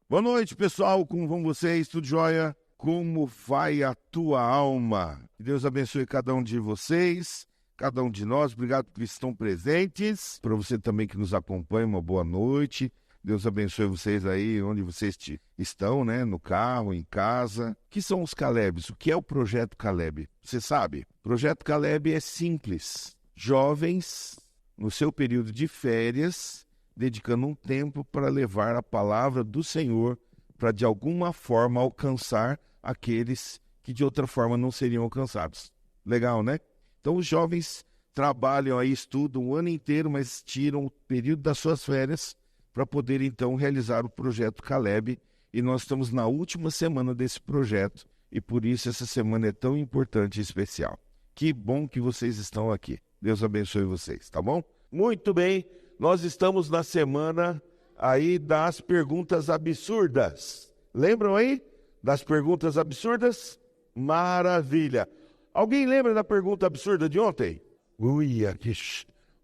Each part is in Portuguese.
Boa noite, pessoal. Como vão vocês? Tudo jóia? Como vai a tua alma? Que Deus abençoe cada um de vocês, cada um de nós. Obrigado por estão presentes. Para você também que nos acompanha, uma boa noite. Deus abençoe vocês aí onde vocês estão, né? No carro, em casa. O que são os Calebs? O que é o Projeto Caleb? Você sabe? O Projeto Caleb é simples. Jovens, no seu período de férias, dedicando um tempo para levar a palavra do Senhor para, de alguma forma, alcançar aqueles que, de outra forma, não seriam alcançados. Legal, né? Então, os jovens trabalham aí, estudam o ano inteiro, mas tiram o período das suas férias para poder, então, realizar o Projeto Caleb. E nós estamos na última semana desse projeto e, por isso, essa semana é tão importante e especial. Que bom que vocês estão aqui. Deus abençoe vocês, tá bom? Muito bem. Nós estamos na semana aí das perguntas absurdas. Lembram aí das perguntas absurdas? Maravilha. Alguém lembra da pergunta absurda de ontem?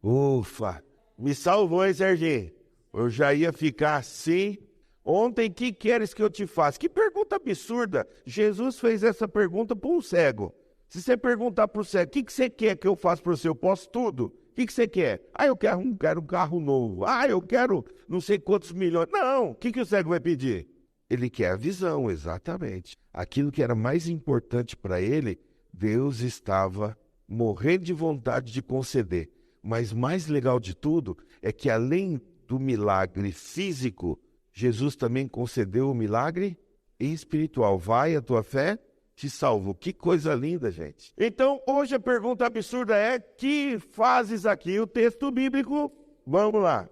Ufa. Me salvou, hein, Serginho? Eu já ia ficar assim. Ontem, que queres que eu te faça? Que pergunta absurda. Jesus fez essa pergunta para um cego. Se você perguntar para o cego, o que você quer que eu faça para você? Eu posso tudo. O que você quer? Eu quero um carro novo. Eu quero não sei quantos milhões. Não, o que o cego vai pedir? Ele quer a visão, exatamente. Aquilo que era mais importante para ele, Deus estava morrendo de vontade de conceder. Mas mais legal de tudo é que além do milagre físico, Jesus também concedeu o milagre espiritual. Vai a tua fé? Te salvo. Que coisa linda, gente. Então, hoje a pergunta absurda é: que fazes aqui? O texto bíblico, vamos lá.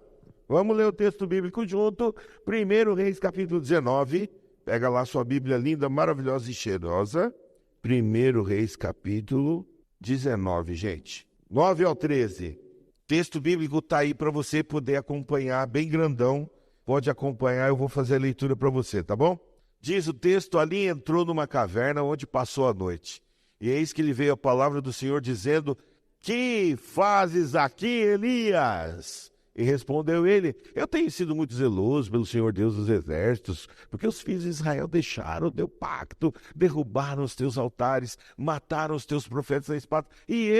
Vamos ler o texto bíblico junto. 1 Reis, capítulo 19. Pega lá sua Bíblia linda, maravilhosa e cheirosa. 1 Reis, capítulo 19, gente. 9 ao 13. O texto bíblico está aí para você poder acompanhar, bem grandão. Pode acompanhar, eu vou fazer a leitura para você, tá bom? Diz o texto: ali entrou numa caverna onde passou a noite. E eis que lhe veio a palavra do Senhor dizendo: que fazes aqui, Elias? E respondeu ele: eu tenho sido muito zeloso pelo Senhor Deus dos exércitos, porque os filhos de Israel deixaram o teu pacto, derrubaram os teus altares, mataram os teus profetas à espada, e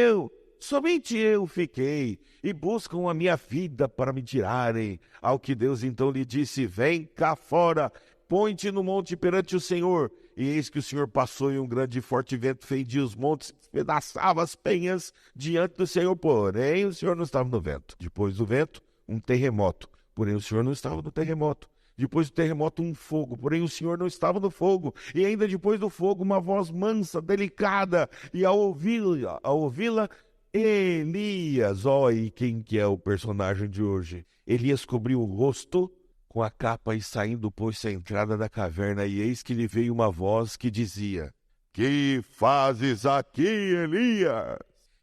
somente eu fiquei, e buscam a minha vida para me tirarem. Ao que Deus então lhe disse: vem cá fora, põe-te no monte perante o Senhor. E eis que o Senhor passou, e um grande e forte vento fendia os montes, despedaçava as penhas diante do Senhor, porém o Senhor não estava no vento. Depois do vento, um terremoto, porém o Senhor não estava no terremoto. Depois do terremoto, um fogo, porém o Senhor não estava no fogo. E ainda depois do fogo, uma voz mansa, delicada, e ao ouvi-la, Elias. E quem que é o personagem de hoje? Elias cobriu o rosto com a capa e saindo pôs-se à entrada da caverna, e eis que lhe veio uma voz que dizia: que fazes aqui, Elias?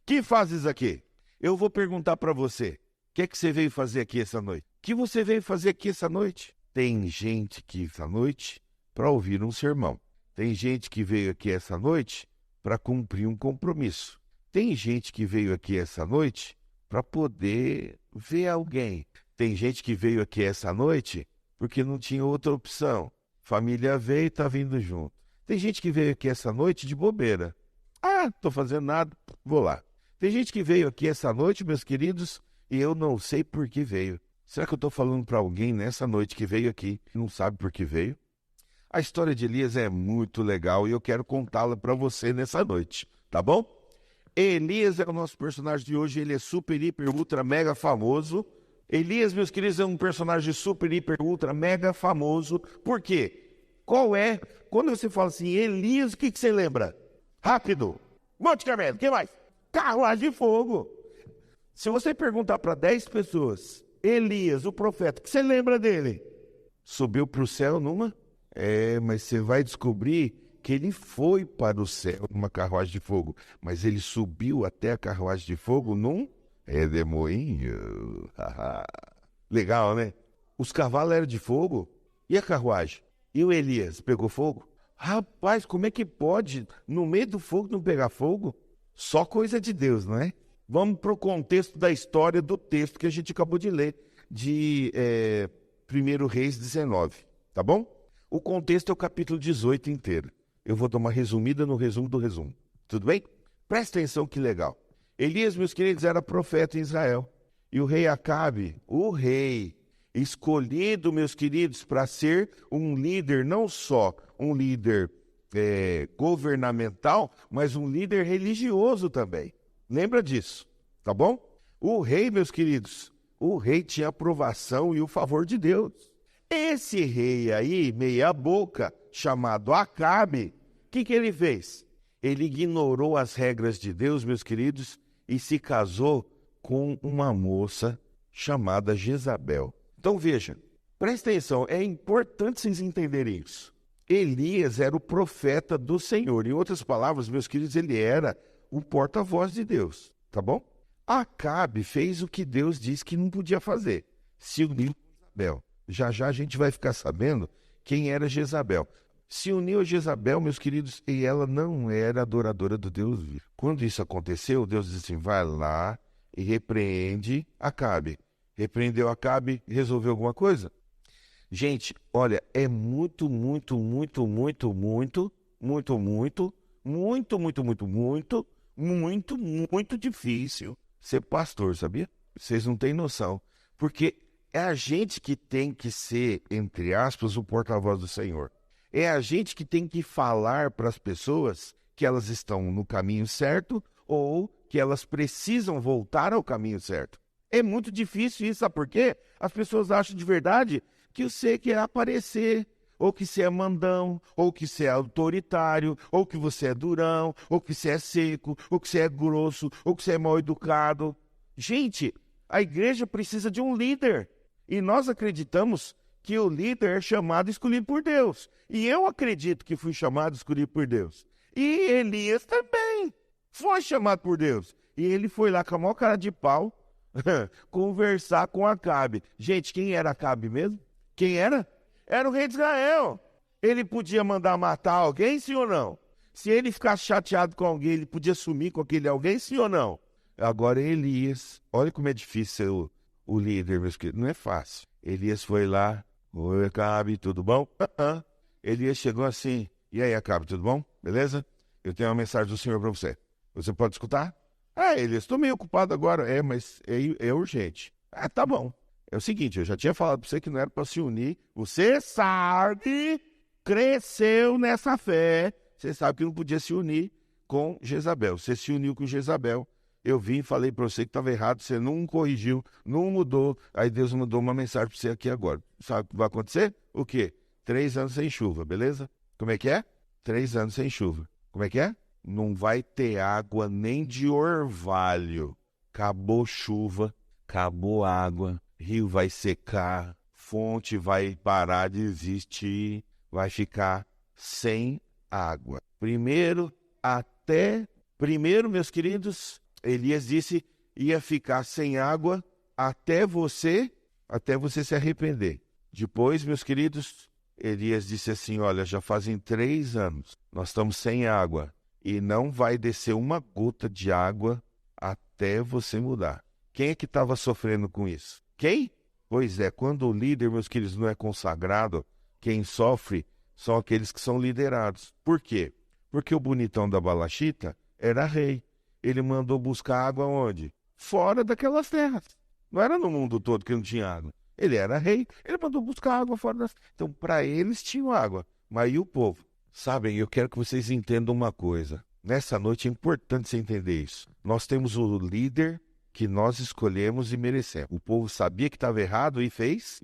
Que fazes aqui? Eu vou perguntar para você: o que é que você veio fazer aqui essa noite? O que você veio fazer aqui essa noite? Tem gente que essa noite para ouvir um sermão. Tem gente que veio aqui essa noite para cumprir um compromisso. Tem gente que veio aqui essa noite para poder ver alguém. Tem gente que veio aqui essa noite porque não tinha outra opção. Família veio e está vindo junto. Tem gente que veio aqui essa noite de bobeira. Estou fazendo nada, vou lá. Tem gente que veio aqui essa noite, meus queridos, e eu não sei por que veio. Será que eu estou falando para alguém nessa noite que veio aqui e não sabe por que veio? A história de Elias é muito legal e eu quero contá-la para você nessa noite, tá bom? Elias é o nosso personagem de hoje, ele é super, hiper, ultra, mega famoso. Elias, meus queridos, é um personagem super, hiper, ultra, mega famoso. Por quê? Quando você fala assim, Elias, o que você lembra? Rápido. Monte Carmelo, o que mais? Carruagem de fogo. Se você perguntar para 10 pessoas, Elias, o profeta, o que você lembra dele? Subiu para o céu numa? Mas você vai descobrir que ele foi para o céu numa carruagem de fogo. Mas ele subiu até a carruagem de fogo num redemoinho. Legal, né? Os cavalos eram de fogo. E a carruagem? E o Elias pegou fogo? Rapaz, como é que pode no meio do fogo não pegar fogo? Só coisa de Deus, não é? Vamos para o contexto da história do texto que a gente acabou de ler, de 1 Reis 19, tá bom? O contexto é o capítulo 18 inteiro. Eu vou dar uma resumida no resumo do resumo. Tudo bem? Presta atenção que legal. Elias, meus queridos, era profeta em Israel. E o rei Acabe, o rei, escolhido, meus queridos, para ser um líder, não só um líder governamental, mas um líder religioso também. Lembra disso, tá bom? O rei, meus queridos, o rei tinha aprovação e o favor de Deus. Esse rei aí, meia boca, chamado Acabe, o que ele fez? Ele ignorou as regras de Deus, meus queridos, e se casou com uma moça chamada Jezabel. Então veja, presta atenção, é importante vocês entenderem isso. Elias era o profeta do Senhor. Em outras palavras, meus queridos, ele era o porta-voz de Deus, tá bom? Acabe fez o que Deus disse que não podia fazer, se uniu com Jezabel. Já já a gente vai ficar sabendo quem era Jezabel. Se uniu a Jezabel, meus queridos, e ela não era adoradora do Deus vivo. Quando isso aconteceu, Deus disse assim, vai lá e repreende Acabe. Repreendeu Acabe e resolveu alguma coisa? Gente, olha, é muito difícil ser pastor, sabia? Vocês não têm noção. Porque é a gente que tem que ser, entre aspas, o porta-voz do Senhor. É a gente que tem que falar para as pessoas que elas estão no caminho certo ou que elas precisam voltar ao caminho certo. É muito difícil isso, sabe por quê? As pessoas acham de verdade que você quer aparecer, ou que você é mandão, ou que você é autoritário, ou que você é durão, ou que você é seco, ou que você é grosso, ou que você é mal educado. Gente, a igreja precisa de um líder. E nós acreditamos que o líder é chamado e escolhido por Deus. E eu acredito que fui chamado e escolhido por Deus. E Elias também foi chamado por Deus. E ele foi lá com a maior cara de pau conversar com Acabe. Gente, quem era Acabe mesmo? Quem era? Era o rei de Israel. Ele podia mandar matar alguém, sim ou não? Se ele ficasse chateado com alguém, ele podia sumir com aquele alguém, sim ou não? Agora Elias, olha como é difícil ser o líder, meus queridos. Não é fácil. Elias foi lá. Oi, Acabe, tudo bom? Elias chegou assim. E aí, Acabe, tudo bom? Beleza? Eu tenho uma mensagem do Senhor para você. Você pode escutar? Elias, estou meio ocupado agora. Mas é urgente. Tá bom. É o seguinte, eu já tinha falado para você que não era para se unir. Você sabe, cresceu nessa fé. Você sabe que não podia se unir com Jezabel. Você se uniu com Jezabel. Eu vim e falei para você que estava errado. Você não corrigiu, não mudou. Aí Deus mandou uma mensagem para você aqui agora. Sabe o que vai acontecer? O quê? 3 anos sem chuva, beleza? Como é que é? 3 anos sem chuva. Como é que é? Não vai ter água nem de orvalho. Acabou chuva, acabou água. Rio vai secar, fonte vai parar de existir, vai ficar sem água. Primeiro, meus queridos, Elias disse, ia ficar sem água até você se arrepender. Depois, meus queridos, Elias disse assim, olha, já fazem 3 anos, nós estamos sem água e não vai descer uma gota de água até você mudar. Quem é que estava sofrendo com isso? Quem? Pois é, quando o líder, meus queridos, não é consagrado, quem sofre são aqueles que são liderados. Por quê? Porque o bonitão da Balachita era rei. Ele mandou buscar água onde? Fora daquelas terras. Não era no mundo todo que não tinha água. Ele era rei, ele mandou buscar água fora das... Então, para eles tinham água. Mas e o povo? Sabem, eu quero que vocês entendam uma coisa. Nessa noite é importante você entender isso. Nós temos o líder que nós escolhemos e merecemos. O povo sabia que estava errado e fez.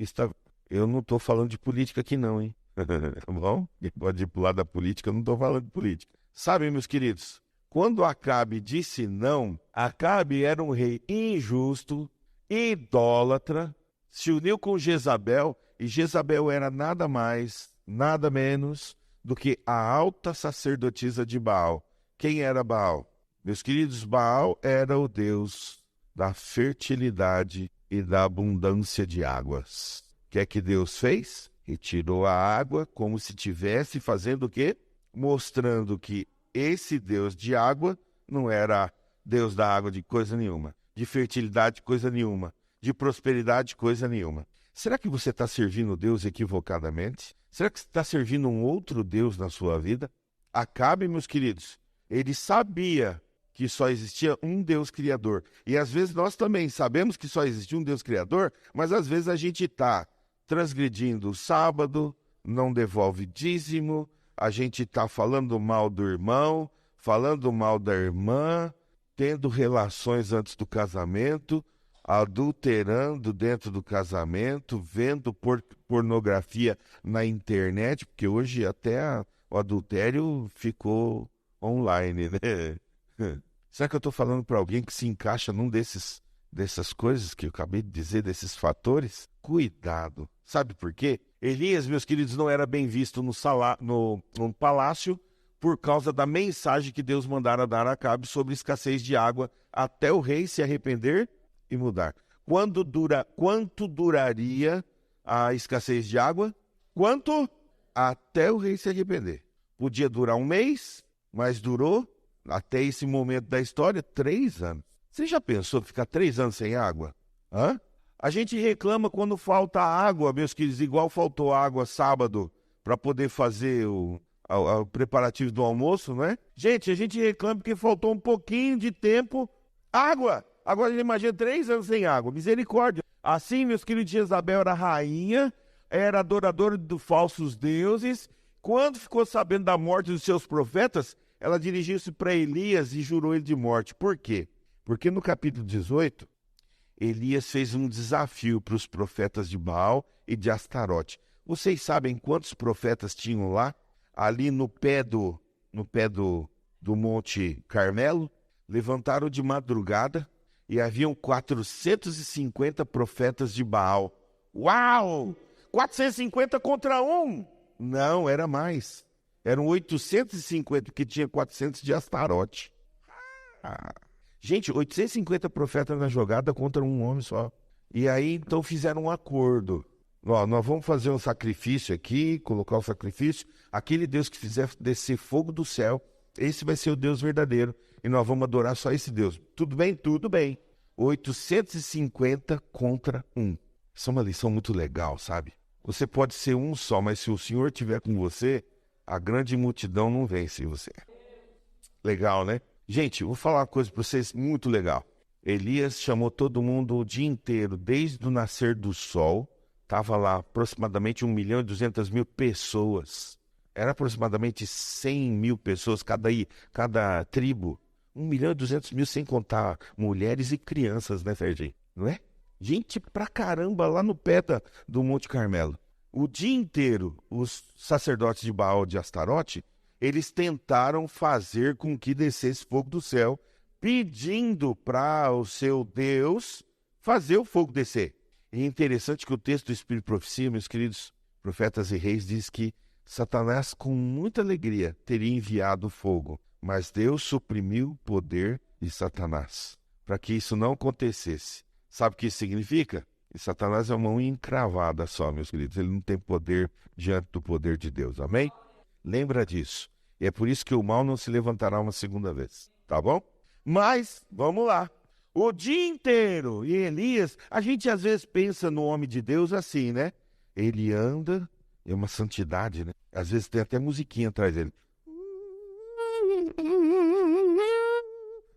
Eu não estou falando de política aqui não, hein? Tá bom? Quem pode ir pro lado da política, eu não estou falando de política. Sabe, meus queridos, quando Acabe disse não, Acabe era um rei injusto, idólatra, se uniu com Jezabel, e Jezabel era nada mais, nada menos do que a alta sacerdotisa de Baal. Quem era Baal? Meus queridos, Baal era o deus da fertilidade e da abundância de águas. O que é que Deus fez? Retirou a água como se estivesse fazendo o quê? Mostrando que esse Deus de água não era Deus da água de coisa nenhuma, de fertilidade de coisa nenhuma, de prosperidade de coisa nenhuma. Será que você está servindo Deus equivocadamente? Será que você está servindo um outro Deus na sua vida? Acabe, meus queridos, ele sabia que só existia um Deus criador. E às vezes nós também sabemos que só existe um Deus criador, mas às vezes a gente está transgredindo o sábado, não devolve dízimo, a gente está falando mal do irmão, falando mal da irmã, tendo relações antes do casamento, adulterando dentro do casamento, vendo pornografia na internet, porque hoje até o adultério ficou online, né? Será que eu estou falando para alguém que se encaixa num dessas coisas que eu acabei de dizer, desses fatores? Cuidado. Sabe por quê? Elias, meus queridos, não era bem visto no palácio por causa da mensagem que Deus mandara dar a Acabe sobre escassez de água até o rei se arrepender e mudar. Quanto duraria a escassez de água? Quanto? Até o rei se arrepender. Podia durar um mês, mas durou, até esse momento da história, 3 anos. Você já pensou ficar 3 anos sem água? Hã? A gente reclama quando falta água, meus queridos, igual faltou água sábado para poder fazer o preparativo do almoço, não é? Gente, a gente reclama porque faltou um pouquinho de tempo. Água! Agora a gente imagina 3 anos sem água. Misericórdia. Assim, meus queridos, Jezabel era rainha, era adoradora de falsos deuses. Quando ficou sabendo da morte dos seus profetas, ela dirigiu-se para Elias e jurou ele de morte. Por quê? Porque no capítulo 18, Elias fez um desafio para os profetas de Baal e de Astarote. Vocês sabem quantos profetas tinham lá? Ali no pé do Monte Carmelo? Levantaram de madrugada e haviam 450 profetas de Baal. Uau! 450 contra 1? Não, era mais. Eram 850, porque tinha 400 de Astarote. Gente, 850 profetas na jogada contra um homem só. E aí, então, fizeram um acordo. Ó, nós vamos fazer um sacrifício aqui, colocar o sacrifício. Aquele Deus que fizer descer fogo do céu, esse vai ser o Deus verdadeiro. E nós vamos adorar só esse Deus. Tudo bem? Tudo bem. 850 contra 1. Isso é uma lição muito legal, sabe? Você pode ser um só, mas se o Senhor estiver com você, a grande multidão não vence você. Legal, né? Gente, vou falar uma coisa para vocês muito legal. Elias chamou todo mundo o dia inteiro, desde o nascer do sol. Estava lá aproximadamente 1.200.000 pessoas. Era aproximadamente 100.000 pessoas cada tribo. 1.200.000 sem contar mulheres e crianças, né, Serginho? Não é? Gente pra caramba lá no pé do Monte Carmelo. O dia inteiro, os sacerdotes de Baal de Astarote, eles tentaram fazer com que descesse fogo do céu, pedindo para o seu Deus fazer o fogo descer. E é interessante que o texto do Espírito de Profecia, meus queridos profetas e reis, diz que Satanás, com muita alegria, teria enviado fogo, mas Deus suprimiu o poder de Satanás, para que isso não acontecesse. Sabe o que isso significa? E Satanás é uma unha encravada só, meus queridos. Ele não tem poder diante do poder de Deus, amém? Lembra disso. E é por isso que o mal não se levantará uma segunda vez, tá bom? Mas, vamos lá. O dia inteiro, e Elias, a gente às vezes pensa no homem de Deus assim, né? Ele anda, é uma santidade, né? Às vezes tem até musiquinha atrás dele.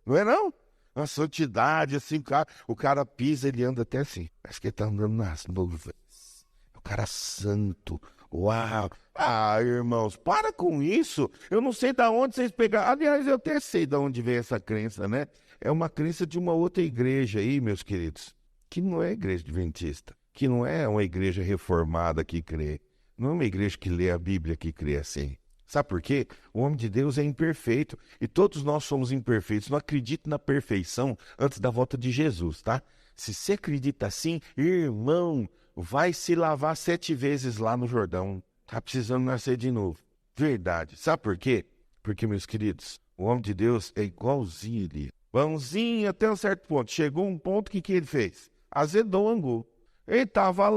Não é não? Uma santidade, assim, o cara pisa, ele anda até assim. Parece que ele tá andando nas nuvens. O cara santo. Uau! Ah, irmãos, para com isso. Eu não sei de onde vocês pegaram. Aliás, eu até sei de onde vem essa crença, né? É uma crença de uma outra igreja aí, meus queridos, que não é igreja adventista, que não é uma igreja reformada que crê. Não é uma igreja que lê a Bíblia que crê assim. Sabe por quê? O homem de Deus é imperfeito e todos nós somos imperfeitos. Não acredite na perfeição antes da volta de Jesus, tá? Se você acredita assim, irmão, vai se lavar 7 vezes lá no Jordão. Tá precisando nascer de novo. Verdade. Sabe por quê? Porque, meus queridos, o homem de Deus é igualzinho ele. Bonzinho até um certo ponto. Chegou um ponto que ele fez? Azedou o angu. Ele estava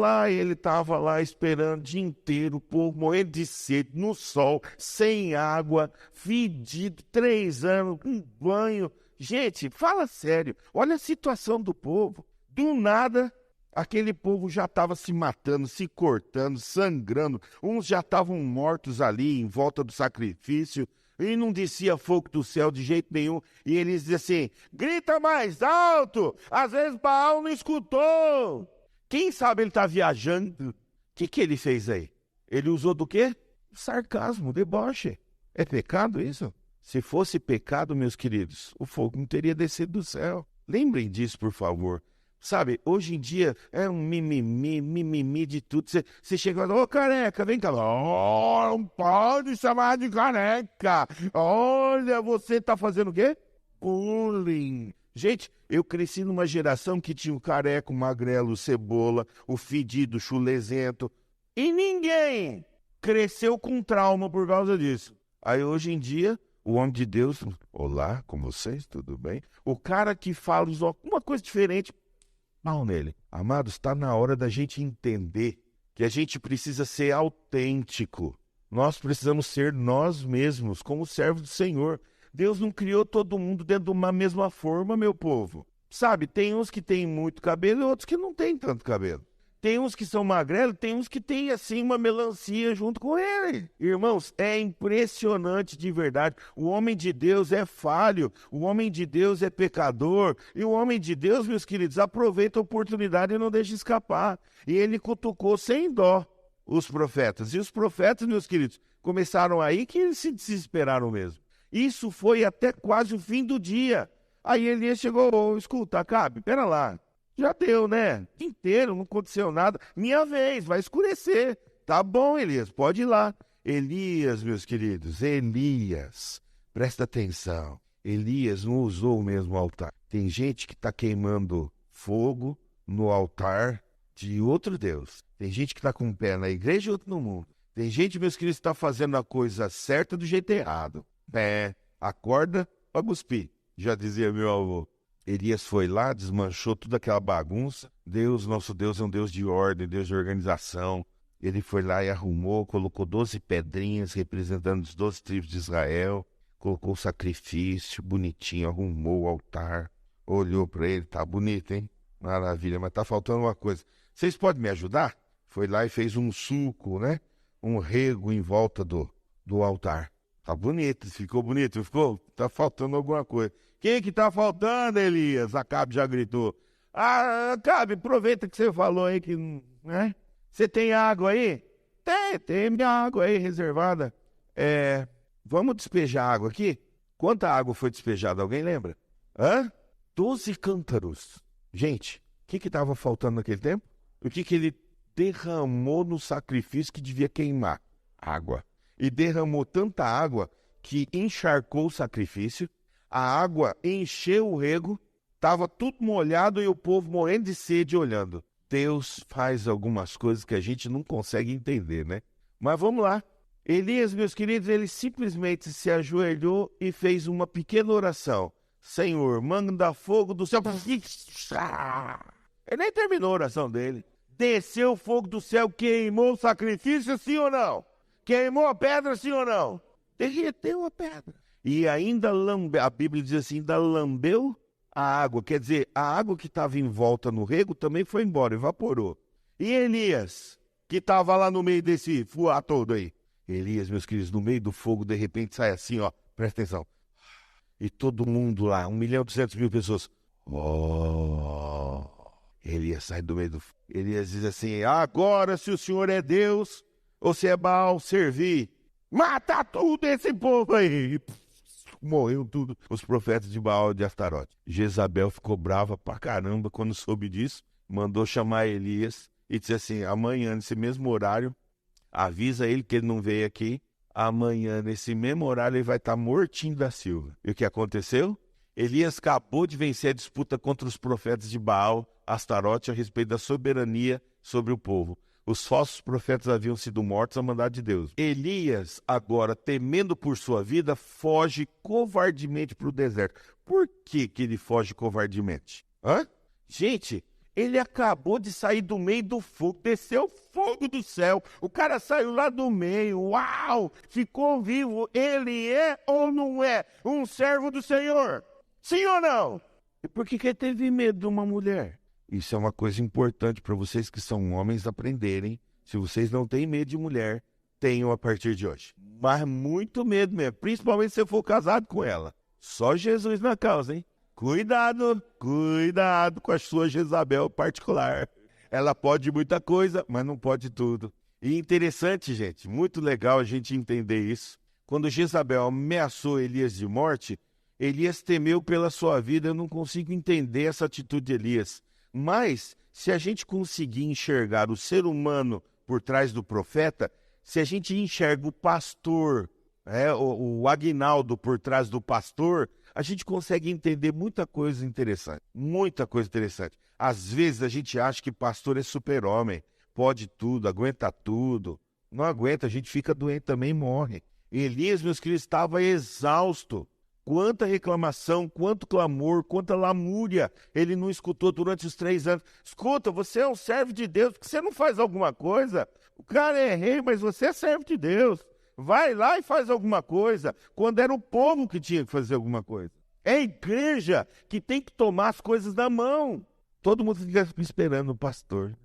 lá esperando o dia inteiro, o povo morrendo de sede, no sol, sem água, fedido, 3 anos, com banho. Gente, fala sério, olha a situação do povo. Do nada, Aquele povo já estava se matando, se cortando, sangrando. Uns já estavam mortos ali em volta do sacrifício. E não descia fogo do céu de jeito nenhum. E eles diziam assim, grita mais alto. Às vezes Baal não escutou. Quem sabe ele está viajando. O que ele fez aí? Ele usou do quê? Sarcasmo, deboche. É pecado isso? Se fosse pecado, meus queridos, o fogo não teria descido do céu. Lembrem disso, por favor. Sabe, hoje em dia é um mimimi de tudo. Você chega e fala, ô careca, vem cá. Oh, não pode chamar de careca. Olha, você tá fazendo o quê? Bullying. Gente, eu cresci numa geração que tinha o careca, o magrelo, o cebola, o fedido, o chulezento. E ninguém cresceu com trauma por causa disso. Aí hoje em dia, o homem de Deus, olá, com vocês, tudo bem? O cara que fala uma coisa diferente, mal nele. Amados, está na hora da gente entender que a gente precisa ser autêntico. Nós precisamos ser nós mesmos, como servos do Senhor. Deus não criou todo mundo dentro de uma mesma forma, meu povo. Sabe, tem uns que têm muito cabelo e outros que não têm tanto cabelo. Tem uns que são magrelos, tem uns que têm, assim, uma melancia junto com ele. Irmãos, é impressionante de verdade. O homem de Deus é falho, o homem de Deus é pecador. E o homem de Deus, meus queridos, aproveita a oportunidade e não deixa escapar. E ele cutucou sem dó os profetas. E os profetas, meus queridos, começaram aí que eles se desesperaram mesmo. Isso foi até quase o fim do dia. Aí Elias chegou, escuta, Acabe, pera lá. Já deu, né? O dia inteiro, não aconteceu nada. Minha vez, vai escurecer. Tá bom, Elias, pode ir lá. Elias, meus queridos, Elias, presta atenção. Elias não usou o mesmo altar. Tem gente que está queimando fogo no altar de outro Deus. Tem gente que está com um pé na igreja e outro no mundo. Tem gente, meus queridos, que está fazendo a coisa certa do jeito errado. Acorda pra cuspir, já dizia meu avô. Elias foi lá, desmanchou toda aquela bagunça. Deus, nosso Deus, é um Deus de ordem, Deus de organização. Ele foi lá e arrumou, colocou 12 pedrinhas representando os 12 tribos de Israel. Colocou o sacrifício bonitinho, arrumou o altar. Olhou para ele, tá bonito, hein? Maravilha, mas tá faltando uma coisa. Vocês podem me ajudar? Foi lá e fez um sulco, né? Um rego em volta do altar. Tá bonito, ficou bonito, ficou? Tá faltando alguma coisa. Quem que tá faltando, Elias? Acabe já gritou. Ah, Acabe, aproveita que você falou aí que, né? Você tem água aí? Tem minha água aí reservada. Vamos despejar água aqui? Quanta água foi despejada? Alguém lembra? 12 cântaros. Gente, o que estava faltando naquele tempo? O que ele derramou no sacrifício que devia queimar? Água. E derramou tanta água que encharcou o sacrifício, a água encheu o rego, estava tudo molhado e o povo morrendo de sede olhando. Deus faz algumas coisas que a gente não consegue entender, né? Mas vamos lá. Elias, meus queridos, ele simplesmente se ajoelhou e fez uma pequena oração. Senhor, manda fogo do céu. Ele nem terminou a oração dele. Desceu o fogo do céu, queimou o sacrifício, sim ou não? Queimou a pedra, sim ou não? Derreteu a pedra. E ainda a Bíblia diz assim, ainda lambeu a água. Quer dizer, a água que estava em volta no rego também foi embora, evaporou. E Elias, que estava lá no meio desse fuá todo aí. Elias, meus queridos, no meio do fogo, de repente sai assim, ó, presta atenção. E todo mundo lá, 1.200.000 pessoas. Elias sai do meio do fogo. Elias diz assim, agora se o Senhor é Deus, ou se é Baal, servir. Mata tudo esse povo aí. Morreu tudo. Os profetas de Baal e de Astarote. Jezabel ficou brava pra caramba quando soube disso. Mandou chamar Elias e disse assim, amanhã, nesse mesmo horário, avisa ele que ele não veio aqui. Amanhã, nesse mesmo horário, ele vai estar mortinho da Silva. E o que aconteceu? Elias acabou de vencer a disputa contra os profetas de Baal, Astarote, a respeito da soberania sobre o povo. Os falsos profetas haviam sido mortos a mandado de Deus. Elias, agora, temendo por sua vida, foge covardemente para o deserto. Por que ele foge covardemente? Gente, ele acabou de sair do meio do fogo, desceu fogo do céu. O cara saiu lá do meio, uau, ficou vivo. Ele é ou não é um servo do Senhor? Sim ou não? E por que ele teve medo de uma mulher? Isso é uma coisa importante para vocês que são homens aprenderem. Se vocês não têm medo de mulher, tenham a partir de hoje. Mas muito medo mesmo, principalmente se você for casado com ela. Só Jesus na causa, hein? Cuidado com a sua Jezabel particular. Ela pode muita coisa, mas não pode tudo. E interessante, gente, muito legal a gente entender isso. Quando Jezabel ameaçou Elias de morte, Elias temeu pela sua vida. Eu não consigo entender essa atitude de Elias. Mas, se a gente conseguir enxergar o ser humano por trás do profeta, se a gente enxerga o pastor, o Aguinaldo por trás do pastor, a gente consegue entender muita coisa interessante. Muita coisa interessante. Às vezes a gente acha que pastor é super-homem, pode tudo, aguenta tudo. Não aguenta, a gente fica doente também e morre. Elias, meus queridos, estava exausto. Quanta reclamação, quanto clamor, quanta lamúria ele não escutou durante os 3 anos. Escuta, você é um servo de Deus, porque você não faz alguma coisa? O cara é rei, mas você é servo de Deus. Vai lá e faz alguma coisa, quando era o povo que tinha que fazer alguma coisa. É a igreja que tem que tomar as coisas na mão. Todo mundo fica esperando o pastor.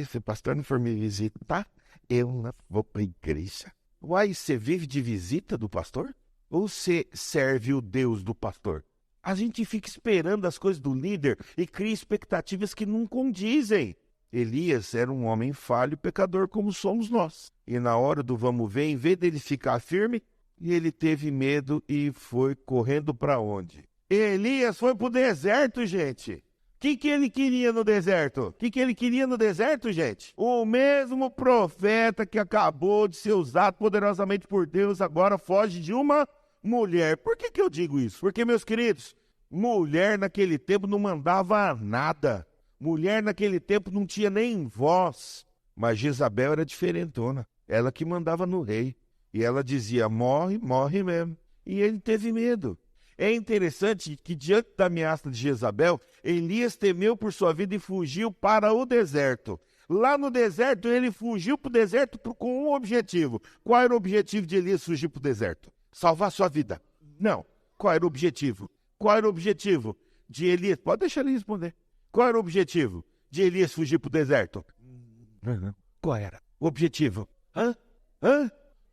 Se o pastor não for me visitar, eu não vou para a igreja. Uai, você vive de visita do pastor? Ou você serve o Deus do pastor? A gente fica esperando as coisas do líder e cria expectativas que não condizem. Elias era um homem falho e pecador como somos nós. E na hora do vamos ver, em vez dele ficar firme, ele teve medo e foi correndo para onde? Elias foi para o deserto, gente. O que ele queria no deserto? O que ele queria no deserto, gente? O mesmo profeta que acabou de ser usado poderosamente por Deus agora foge de uma mulher. Por que eu digo isso? Porque, meus queridos, mulher naquele tempo não mandava nada. Mulher naquele tempo não tinha nem voz. Mas Jezabel era diferentona. Ela que mandava no rei. E ela dizia, morre, morre mesmo. E ele teve medo. É interessante que diante da ameaça de Jezabel, Elias temeu por sua vida e fugiu para o deserto. Lá no deserto, ele fugiu para o deserto com um objetivo. Qual era o objetivo de Elias fugir para o deserto? Salvar sua vida. Não. Qual era o objetivo? Qual era o objetivo de Elias? Pode deixar ele responder. Qual era o objetivo de Elias fugir para o deserto? Qual era o objetivo?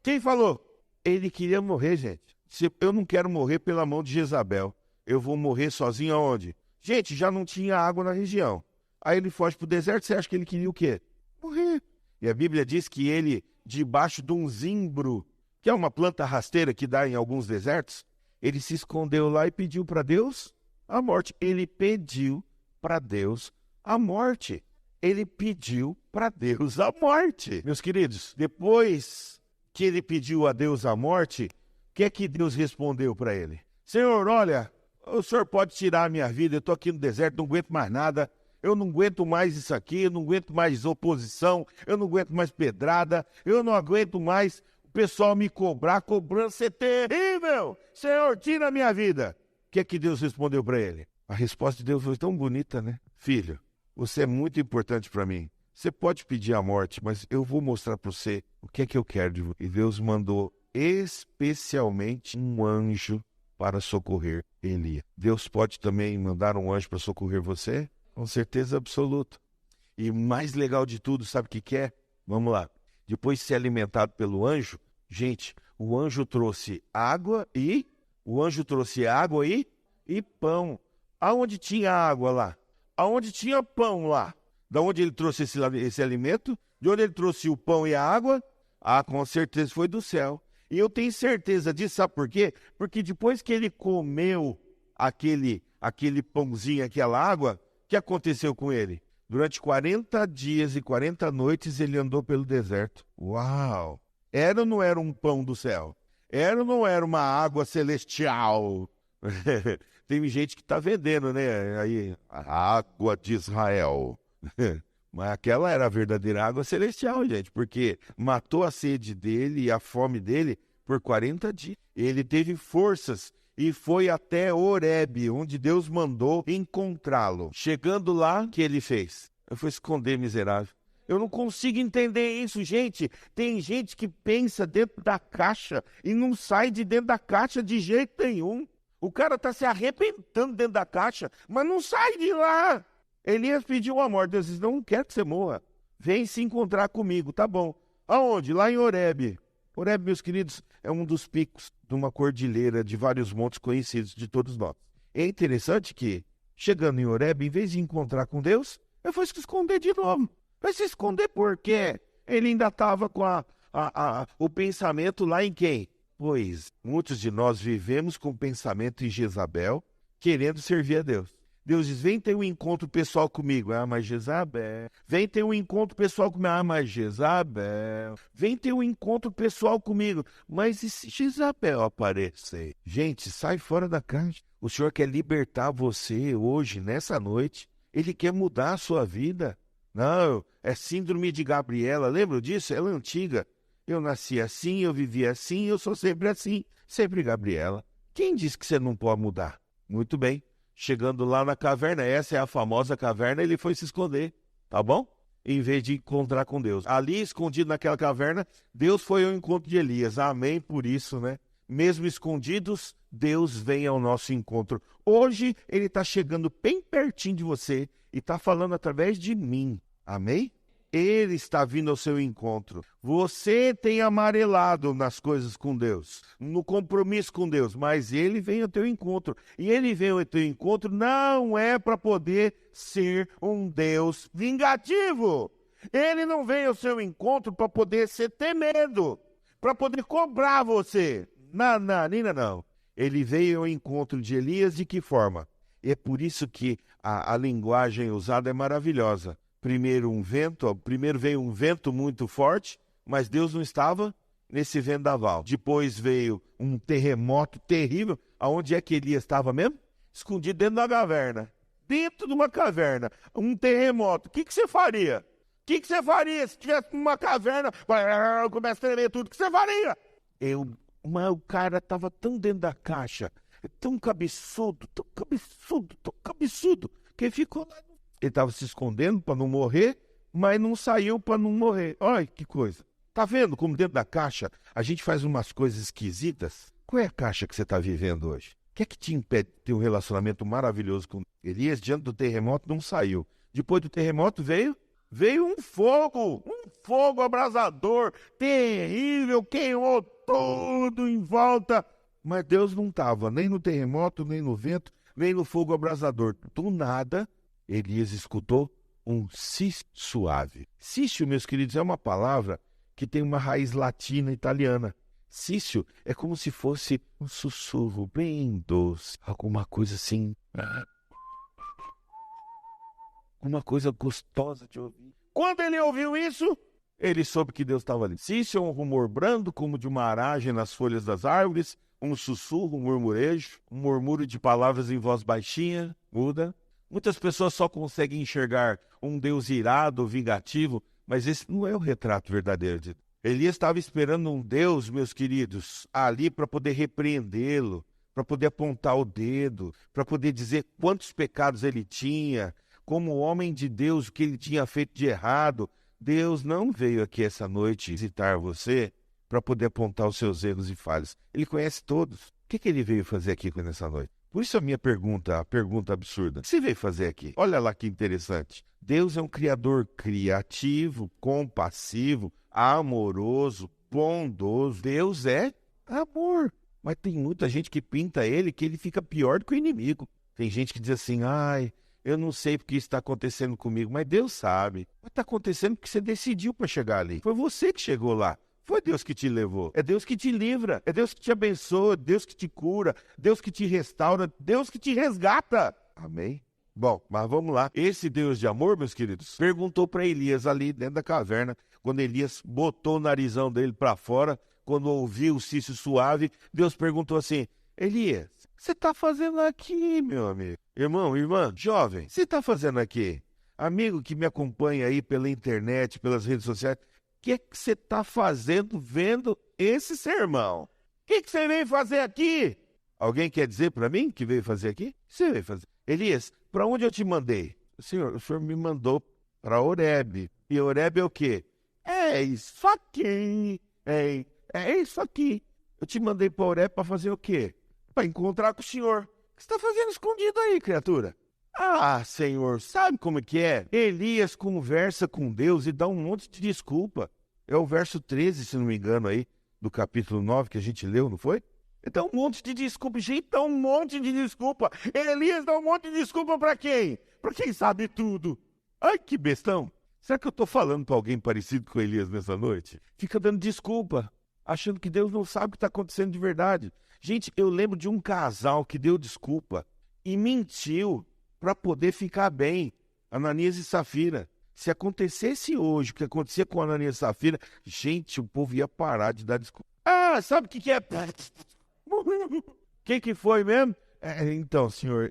Quem falou? Ele queria morrer, gente. Eu não quero morrer pela mão de Jezabel. Eu vou morrer sozinho aonde? Gente, já não tinha água na região. Aí ele foge para o deserto, você acha que ele queria o quê? Morrer. E a Bíblia diz que ele, debaixo de um zimbro, que é uma planta rasteira que dá em alguns desertos, ele se escondeu lá e pediu para Deus a morte. Ele pediu para Deus a morte. Ele pediu para Deus a morte. Meus queridos, depois que ele pediu a Deus a morte, o que é que Deus respondeu para ele? Senhor, olha, o senhor pode tirar a minha vida, eu estou aqui no deserto, não aguento mais nada, eu não aguento mais isso aqui, eu não aguento mais oposição, eu não aguento mais pedrada, eu não aguento mais o pessoal me cobrar, cobrança é terrível. Senhor, tira a minha vida. O que é que Deus respondeu para ele? A resposta de Deus foi tão bonita, né? Filho, você é muito importante para mim. Você pode pedir a morte, mas eu vou mostrar para você o que é que eu quero de você. E Deus mandou especialmente um anjo para socorrer Elias. Deus pode também mandar um anjo para socorrer você? Com certeza absoluta. E o mais legal de tudo, sabe o que é? Vamos lá. Depois de ser alimentado pelo anjo, gente, o anjo trouxe água e pão. Aonde tinha água lá? Aonde tinha pão lá? Da onde ele trouxe esse alimento? De onde ele trouxe o pão e a água? Com certeza foi do céu. E eu tenho certeza disso, sabe por quê? Porque depois que ele comeu aquele pãozinho, aquela água, o que aconteceu com ele? Durante 40 dias e 40 noites ele andou pelo deserto. Uau! Era ou não era um pão do céu? Era ou não era uma água celestial? Tem gente que está vendendo, né? Aí, a água de Israel. Mas aquela era a verdadeira água celestial, gente, porque matou a sede dele e a fome dele por 40 dias. Ele teve forças e foi até Horebe, onde Deus mandou encontrá-lo. Chegando lá, o que ele fez? Eu fui esconder, miserável. Eu não consigo entender isso, gente. Tem gente que pensa dentro da caixa e não sai de dentro da caixa de jeito nenhum. O cara está se arrebentando dentro da caixa, mas não sai de lá. Elias pediu a morte. Deus disse, não quero que você morra. Vem se encontrar comigo, tá bom. Aonde? Lá em Horebe. Horebe, meus queridos, é um dos picos de uma cordilheira de vários montes conhecidos de todos nós. É interessante que, chegando em Horebe, em vez de encontrar com Deus, ele foi se esconder de novo. Vai se esconder por quê? Ele ainda estava com o pensamento lá em quem? Pois muitos de nós vivemos com o pensamento em Jezabel, querendo servir a Deus. Deus diz, vem ter um encontro pessoal comigo. Ah, mas Jezabel. Vem ter um encontro pessoal comigo. Ah, mas Jezabel. Vem ter um encontro pessoal comigo. Mas e se Jezabel aparecer? Gente, sai fora da caixa. O Senhor quer libertar você hoje, nessa noite. Ele quer mudar a sua vida. Não, é síndrome de Gabriela. Lembra disso? Ela é antiga. Eu nasci assim, eu vivi assim, eu sou sempre assim. Sempre Gabriela. Quem disse que você não pode mudar? Muito bem. Chegando lá na caverna, essa é a famosa caverna, ele foi se esconder, tá bom? Em vez de encontrar com Deus. Ali, escondido naquela caverna, Deus foi ao encontro de Elias. Amém por isso, né? Mesmo escondidos, Deus vem ao nosso encontro. Hoje, ele está chegando bem pertinho de você e está falando através de mim. Amém? Ele está vindo ao seu encontro. Você tem amarelado nas coisas com Deus, no compromisso com Deus, mas ele vem ao teu encontro. E ele vem ao teu encontro não é para poder ser um Deus vingativo. Ele não vem ao seu encontro para poder ser temedo, para poder cobrar você. Não. Ele veio ao encontro de Elias de que forma? É por isso que a linguagem usada é maravilhosa. Primeiro veio um vento muito forte, mas Deus não estava nesse vendaval. Depois veio um terremoto terrível. Aonde é que Elias estava mesmo? Escondido dentro da caverna. Dentro de uma caverna. Um terremoto. O que você faria? O que você faria se tivesse uma caverna? Começa a tremer tudo. O que você faria? Mas o cara estava tão dentro da caixa, tão cabeçudo, que ficou lá. Ele estava se escondendo para não morrer, mas não saiu para não morrer. Olha que coisa. Tá vendo como dentro da caixa a gente faz umas coisas esquisitas? Qual é a caixa que você está vivendo hoje? O que é que te impede de ter um relacionamento maravilhoso com Elias? Diante do terremoto não saiu. Depois do terremoto veio um fogo abrasador, terrível, queimou tudo em volta. Mas Deus não estava nem no terremoto, nem no vento, nem no fogo abrasador. Do nada, Elias escutou um sício suave. Sício, meus queridos, é uma palavra que tem uma raiz latina italiana. Sício é como se fosse um sussurro bem doce, alguma coisa assim, uma coisa gostosa de ouvir. Quando ele ouviu isso, ele soube que Deus estava ali. Sício é um rumor brando, como de uma aragem nas folhas das árvores, um sussurro, um murmurejo, um murmúrio de palavras em voz baixinha, muda. Muitas pessoas só conseguem enxergar um Deus irado, vingativo, mas esse não é o retrato verdadeiro de Deus. Elias estava esperando um Deus, meus queridos, ali para poder repreendê-lo, para poder apontar o dedo, para poder dizer quantos pecados ele tinha, como homem de Deus, o que ele tinha feito de errado. Deus não veio aqui essa noite visitar você para poder apontar os seus erros e falhas. Ele conhece todos. O que ele veio fazer aqui nessa noite? Por isso a minha pergunta, a pergunta absurda. O que você veio fazer aqui? Olha lá que interessante. Deus é um criador criativo, compassivo, amoroso, bondoso. Deus é amor. Mas tem muita gente que pinta ele que ele fica pior do que o inimigo. Tem gente que diz assim, eu não sei porque isso está acontecendo comigo, mas Deus sabe. Mas está acontecendo porque você decidiu para chegar ali. Foi você que chegou lá. Foi Deus que te levou. É Deus que te livra. É Deus que te abençoa. Deus que te cura. Deus que te restaura. Deus que te resgata. Amém? Bom, mas vamos lá. Esse Deus de amor, meus queridos, perguntou para Elias ali dentro da caverna, quando Elias botou o narizão dele para fora, quando ouviu o sício suave, Deus perguntou assim, Elias, o que você está fazendo aqui, meu amigo? Irmão, irmã, jovem, o que você está fazendo aqui? Amigo que me acompanha aí pela internet, pelas redes sociais, o que você está fazendo vendo esse sermão? O que você veio fazer aqui? Alguém quer dizer para mim que veio fazer aqui? O que você veio fazer? Elias, para onde eu te mandei? O senhor me mandou para Horebe. E Horebe é o quê? É isso aqui. É isso aqui. Eu te mandei para Horebe para fazer o quê? Para encontrar com o senhor. O que você está fazendo escondido aí, criatura? Ah, Senhor, sabe como é que é? Elias conversa com Deus e dá um monte de desculpa. É o verso 13, se não me engano, aí, do capítulo 9 que a gente leu, não foi? Ele dá um monte de desculpa. Gente, dá um monte de desculpa. Elias dá um monte de desculpa para quem? Para quem sabe tudo. Ai, que bestão. Será que eu estou falando para alguém parecido com Elias nessa noite? Fica dando desculpa, achando que Deus não sabe o que está acontecendo de verdade. Gente, eu lembro de um casal que deu desculpa e mentiu para poder ficar bem. Ananias e Safira. Se acontecesse hoje o que acontecia com Ananias e Safira, gente, o povo ia parar de dar desculpa. Ah, sabe o que é? Que foi mesmo? Então, senhor,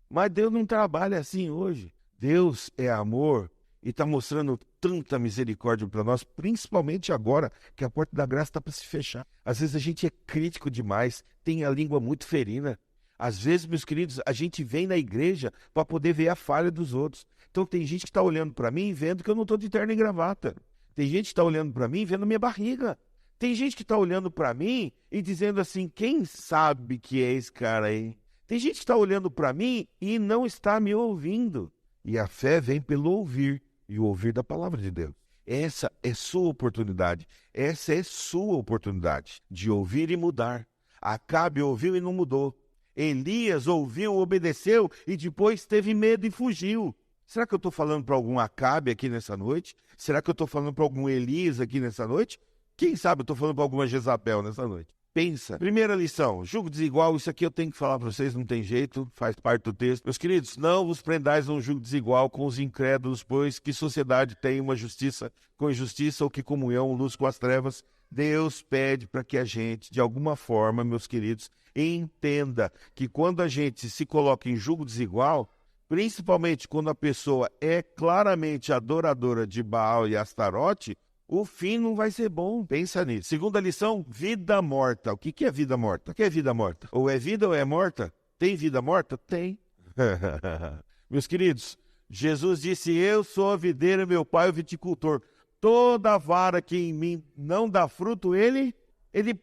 mas Deus não trabalha assim hoje. Deus é amor e está mostrando tanta misericórdia para nós, principalmente agora que a porta da graça está para se fechar. Às vezes a gente é crítico demais, tem a língua muito ferina. Às vezes, meus queridos, a gente vem na igreja para poder ver a falha dos outros. Então tem gente que está olhando para mim e vendo que eu não estou de terno e gravata. Tem gente que está olhando para mim e vendo minha barriga. Tem gente que está olhando para mim e dizendo assim, quem sabe que é esse cara aí? Tem gente que está olhando para mim e não está me ouvindo. E a fé vem pelo ouvir, e o ouvir da palavra de Deus. Essa é sua oportunidade. Essa é sua oportunidade de ouvir e mudar. Acabe ouviu e não mudou. Elias ouviu, obedeceu e depois teve medo e fugiu. Será que eu estou falando para algum Acabe aqui nessa noite? Será que eu estou falando para algum Elias aqui nessa noite? Quem sabe eu estou falando para alguma Jezabel nessa noite? Pensa. Primeira lição, julgo desigual, isso aqui eu tenho que falar para vocês, não tem jeito, faz parte do texto. Meus queridos, não vos prendais num julgo desigual com os incrédulos, pois que sociedade tem uma justiça com injustiça ou que comunhão, luz com as trevas? Deus pede para que a gente, de alguma forma, meus queridos, entenda que quando a gente se coloca em julgo desigual, principalmente quando a pessoa é claramente adoradora de Baal e Astarote, o fim não vai ser bom. Pensa nisso. Segunda lição, vida morta. O que é vida morta? O que é vida morta? Ou é vida ou é morta? Tem vida morta? Tem. Meus queridos, Jesus disse, eu sou a videira, meu pai é o viticultor. Toda vara que em mim não dá fruto, ele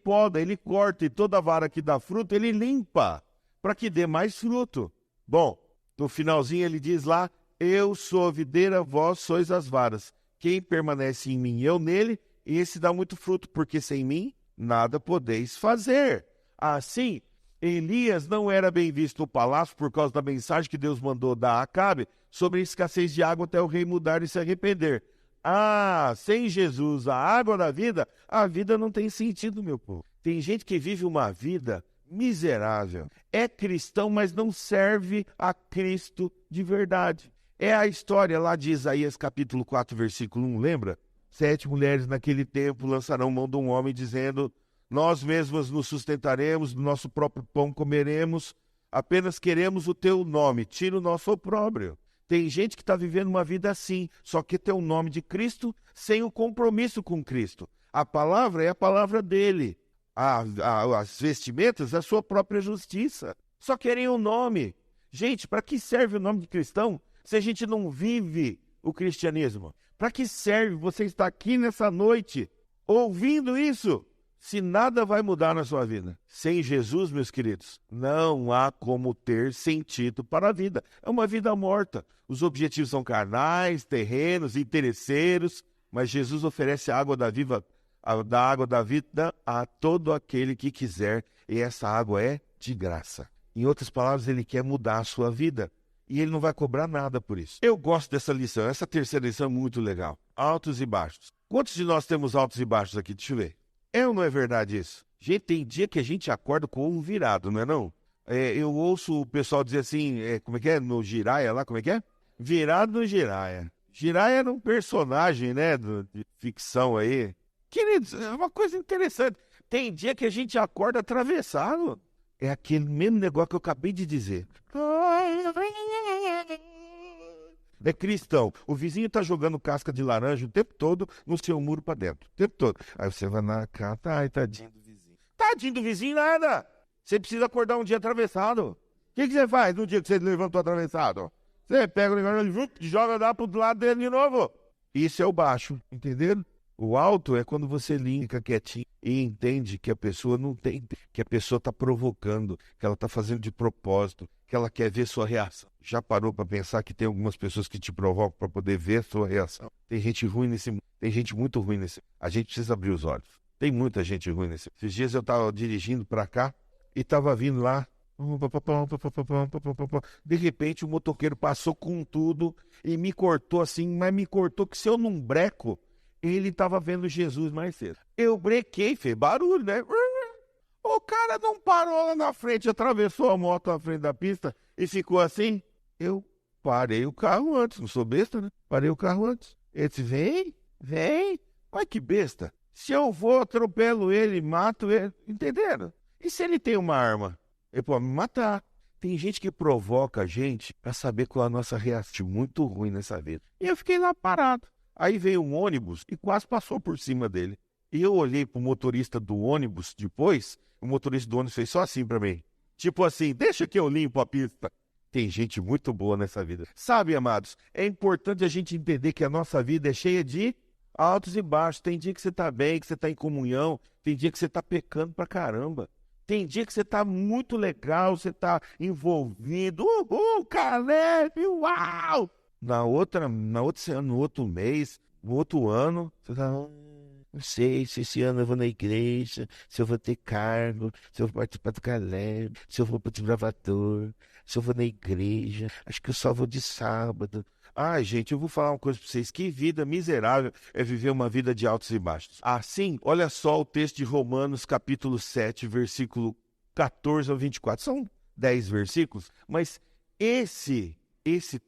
poda, ele corta. E toda vara que dá fruto, ele limpa, para que dê mais fruto. Bom, no finalzinho ele diz lá, eu sou a videira, vós sois as varas. Quem permanece em mim e eu nele, esse dá muito fruto, porque sem mim nada podeis fazer. Assim, Elias não era bem visto no palácio por causa da mensagem que Deus mandou dar a Acabe sobre a escassez de água até o rei mudar e se arrepender. Ah, sem Jesus, a água da vida, a vida não tem sentido, meu povo. Tem gente que vive uma vida miserável. É cristão, mas não serve a Cristo de verdade. É a história lá de Isaías capítulo 4, versículo 1, lembra? 7 mulheres naquele tempo lançarão mão de um homem dizendo, nós mesmas nos sustentaremos, do nosso próprio pão comeremos, apenas queremos o teu nome, tira o nosso opróbrio. Tem gente que está vivendo uma vida assim, só que tem o nome de Cristo sem o compromisso com Cristo. A palavra é a palavra dele. As vestimentas é a sua própria justiça. Só querem o nome. Gente, para que serve o nome de cristão se a gente não vive o cristianismo? Para que serve você estar aqui nessa noite ouvindo isso, se nada vai mudar na sua vida? Sem Jesus, meus queridos, não há como ter sentido para a vida. É uma vida morta. Os objetivos são carnais, terrenos, interesseiros, mas Jesus oferece a água da vida a todo aquele que quiser, e essa água é de graça. Em outras palavras, ele quer mudar a sua vida. E ele não vai cobrar nada por isso. Eu gosto dessa lição. Essa terceira lição é muito legal. Altos e baixos. Quantos de nós temos altos e baixos aqui? Deixa eu ver. É ou não é verdade isso? Gente, tem dia que a gente acorda com o ovo virado, não é não? Eu ouço o pessoal dizer assim, como é que é? No Jiraya lá, como é que é? Virado no Jiraya. Jiraya era um personagem, né, de ficção aí. Queridos, é uma coisa interessante. Tem dia que a gente acorda atravessado. É aquele mesmo negócio que eu acabei de dizer. É cristão. O vizinho está jogando casca de laranja o tempo todo no seu muro para dentro. O tempo todo. Aí você vai na casa, ai, tadinho do vizinho. Tadinho do vizinho, nada. Você precisa acordar um dia atravessado. O que você faz no dia que você levantou atravessado? Você pega o negócio e joga lá pro lado dele de novo. Isso é o baixo, entenderam? O alto é quando você fica quietinho e entende que a pessoa não tem, que a pessoa está provocando, que ela está fazendo de propósito, que ela quer ver sua reação. Já parou para pensar que tem algumas pessoas que te provocam para poder ver a sua reação? Tem gente ruim nesse mundo, tem gente muito ruim nesse mundo. A gente precisa abrir os olhos. Tem muita gente ruim nesse mundo. Esses dias eu estava dirigindo para cá e estava vindo lá. De repente o motoqueiro passou com tudo e me cortou assim, mas me cortou que se eu não breco, ele estava vendo Jesus mais cedo. Eu brequei, fez barulho, né? O cara não parou lá na frente, atravessou a moto na frente da pista e ficou assim. Eu parei o carro antes, não sou besta, né? Parei o carro antes. Ele disse, vem. Olha que besta. Se eu vou, atropelo ele, mato ele, entenderam? E se ele tem uma arma? Ele pode me matar. Tem gente que provoca a gente para saber qual é a nossa reação. Muito ruim nessa vida. E eu fiquei lá parado. Aí veio um ônibus e quase passou por cima dele. E eu olhei pro motorista do ônibus depois, o motorista do ônibus fez só assim para mim. Tipo assim, deixa que eu limpo a pista. Tem gente muito boa nessa vida. Sabe, amados, é importante a gente entender que a nossa vida é cheia de altos e baixos. Tem dia que você tá bem, que você tá em comunhão. Tem dia que você tá pecando pra caramba. Tem dia que você tá muito legal, você tá envolvido. Caleb, uau! No outro mês, no outro ano, você tá... Não sei se esse ano eu vou na igreja, se eu vou ter cargo, se eu vou participar do Caleb, se eu vou para o desbravador, se eu vou na igreja, acho que eu só vou de sábado. Ai, gente, eu vou falar uma coisa para vocês, que vida miserável é viver uma vida de altos e baixos. Assim, olha só o texto de Romanos, capítulo 7, versículo 14 ao 24. São 10 versículos, mas esse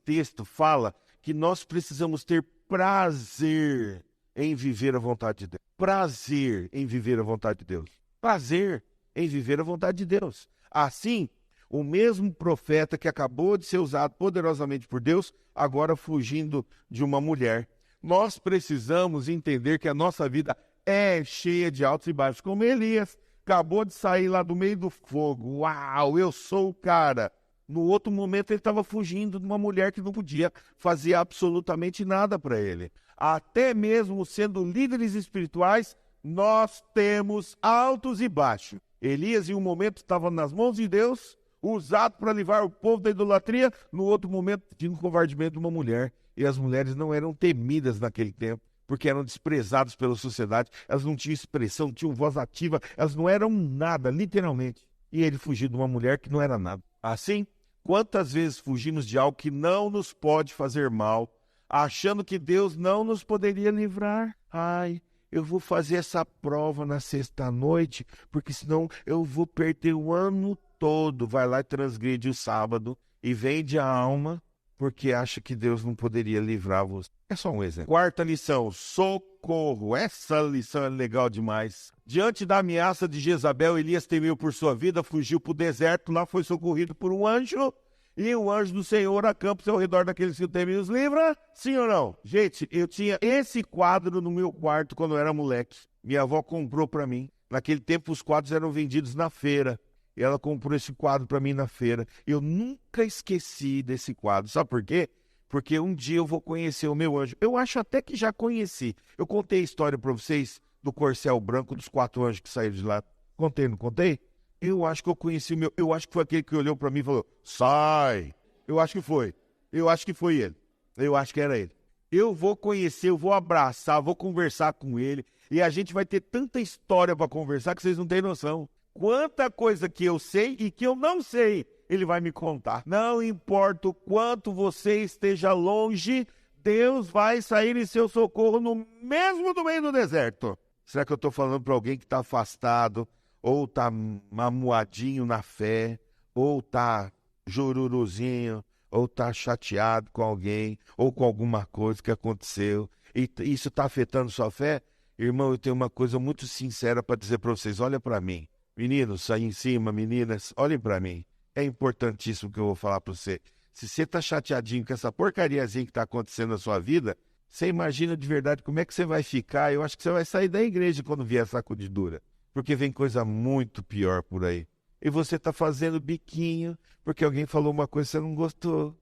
texto fala que nós precisamos ter prazer em viver a vontade de Deus. Prazer em viver a vontade de Deus. Prazer em viver a vontade de Deus. Assim, o mesmo profeta que acabou de ser usado poderosamente por Deus, agora fugindo de uma mulher. Nós precisamos entender que a nossa vida é cheia de altos e baixos. Como Elias acabou de sair lá do meio do fogo. Uau, eu sou o cara. No outro momento ele estava fugindo de uma mulher que não podia fazer absolutamente nada para ele. Até mesmo sendo líderes espirituais, nós temos altos e baixos. Elias, em um momento, estava nas mãos de Deus, usado para livrar o povo da idolatria, no outro momento, tinha um covardemente de uma mulher. E as mulheres não eram temidas naquele tempo, porque eram desprezadas pela sociedade, elas não tinham expressão, não tinham voz ativa, elas não eram nada, literalmente. E ele fugiu de uma mulher que não era nada. Assim, quantas vezes fugimos de algo que não nos pode fazer mal, achando que Deus não nos poderia livrar? Ai, eu vou fazer essa prova na sexta-noite, porque senão eu vou perder o ano todo. Vai lá e transgride o sábado e vende a alma, porque acha que Deus não poderia livrar você. É só um exemplo. Quarta lição, socorro. Essa lição é legal demais. Diante da ameaça de Jezabel, Elias temeu por sua vida, fugiu para o deserto, lá foi socorrido por um anjo, e o anjo do Senhor acampa-se ao redor daqueles que o temem e os livra. Sim ou não? Gente, eu tinha esse quadro no meu quarto quando eu era moleque. Minha avó comprou para mim. Naquele tempo os quadros eram vendidos na feira. E ela comprou esse quadro para mim na feira. Eu nunca esqueci desse quadro. Sabe por quê? Porque um dia eu vou conhecer o meu anjo. Eu acho até que já conheci. Eu contei a história para vocês do corcel branco, dos 4 anjos que saíram de lá. Contei, não contei? Eu acho que eu conheci o meu... Eu acho que foi aquele que olhou para mim e falou, sai! Eu acho que foi. Eu acho que foi ele. Eu acho que era ele. Eu vou conhecer, eu vou abraçar, vou conversar com ele. E a gente vai ter tanta história para conversar que vocês não têm noção. Quanta coisa que eu sei e que eu não sei, ele vai me contar. Não importa o quanto você esteja longe, Deus vai sair em seu socorro mesmo no meio do deserto. Será que eu estou falando para alguém que está afastado, ou está mamuadinho na fé, ou está jururuzinho, ou está chateado com alguém, ou com alguma coisa que aconteceu, e isso está afetando sua fé? Irmão, eu tenho uma coisa muito sincera para dizer para vocês, olha para mim. Meninos, aí em cima, meninas, olhem para mim. É importantíssimo que eu vou falar para você. Se você está chateadinho com essa porcariazinha que está acontecendo na sua vida, você imagina de verdade como é que você vai ficar. Eu acho que você vai sair da igreja quando vier essa sacudidura. Porque vem coisa muito pior por aí. E você está fazendo biquinho porque alguém falou uma coisa que você não gostou.